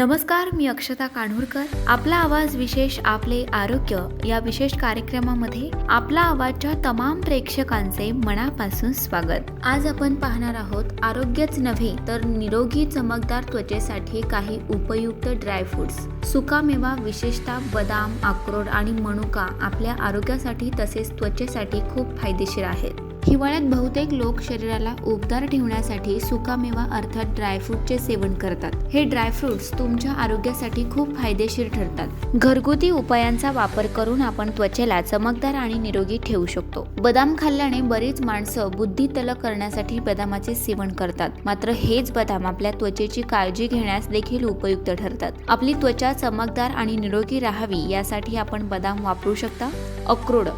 नमस्कार, मी अक्षता कान्हूरकर. आपला आवाज विशेष आपले आरोग्य या विशेष कार्यक्रमामध्ये आपला आवाजच्या तमाम प्रेक्षकांचे मनापासून स्वागत. आज आपण पाहणार आहोत आरोग्यच नव्हे तर निरोगी चमकदार त्वचेसाठी काही उपयुक्त ड्रायफ्रुट्स. सुकामेवा विशेषतः बदाम, अक्रोड आणि मनुका आपल्या आरोग्यासाठी तसेच त्वचेसाठी खूप फायदेशीर आहेत. हिवाळ्यात बहुतेक लोक शरीराला उबदार ठेवण्यासाठी सुकामेवा अर्थात ड्रायफ्रूटचे सेवन करतात. हे ड्रायफ्रुट्स तुमच्या आरोग्यासाठी खूप फायदेशीर ठरतात. घरगुती उपायांचा वापर करून आपण त्वचेला चमकदार आणि निरोगी ठेवू शकतो. बदाम खाल्ल्याने बरीच माणसं बुद्धी तलक करण्यासाठी बदामाचे सेवन करतात. मात्र हेच बदाम आपल्या त्वचेची काळजी घेण्यास देखील उपयुक्त ठरतात. आपली त्वचा चमकदार आणि निरोगी राहावी यासाठी आपण बदाम वापरू शकता.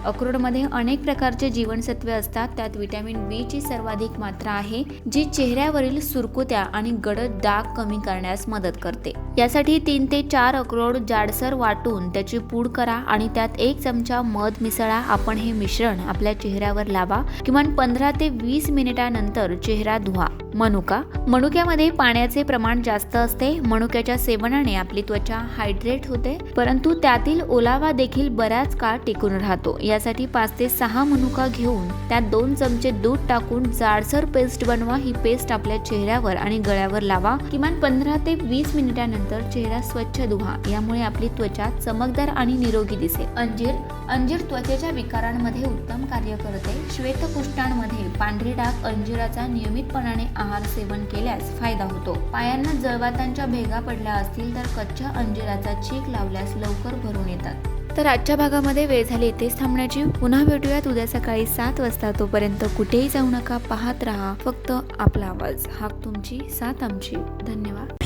अक्रोडमध्ये अनेक प्रकारचे जीवनसत्वे असतात. त्यात व्हिटॅमिन बी ची सर्वाधिक मात्रा आहे, जी चेहऱ्यावरील सुरकुत्या आणि गडद डाग कमी करण्यास मदत करते. यासाठी 3 ते 4 अक्रोड जाडसर वाटून त्याची पूड करा आणि त्यात 1 चमचा मध मिसळा. आपण हे मिश्रण आपल्या चेहऱ्यावर लावा. किमान 15 ते 20 मिनिटांनंतर चेहरा धुवा. मनुक्यामध्ये पाण्याचे प्रमाण जास्त असते. मनुक्याच्या सेवनाने आपली त्वचा हायड्रेट होते, परंतु त्यातील ओलावा देखील बराच काळ टिकून राहतो. यासाठी 5 ते 6 मनुका घेऊन त्यात 2 चमचे दूध टाकून जाडसर पेस्ट बनवा. ही पेस्ट आपल्या चेहऱ्यावर आणि गळ्यावर लावा. किमान 15 ते 20 मिनिटांनंतर चेहरा स्वच्छ धुवा. यामुळे आपली त्वचा चमकदार आणि निरोगी दिसेल. अंजीर त्वचेच्या विकारांमध्ये उत्तम कार्य करते. श्वेतकुष्ठांमध्ये पांढरे डाग अंजिराचा नियमितपणाने आहार सेवन केल्यास फायदा होतो. पायांना जळवातांच्या भेगा पडल्या असतील तर कच्च्या अंजिराचा चीक लावल्यास लवकर भरून येतात. तर आजच्या भागामध्ये वेळ झाली इथेच थांबण्याची. पुन्हा भेटूयात उद्या सकाळी 7 वाजता. तोपर्यंत कुठेही जाऊ नका, पाहत राहा फक्त आपला आवाज. हाक तुमची, साथ आमची. धन्यवाद.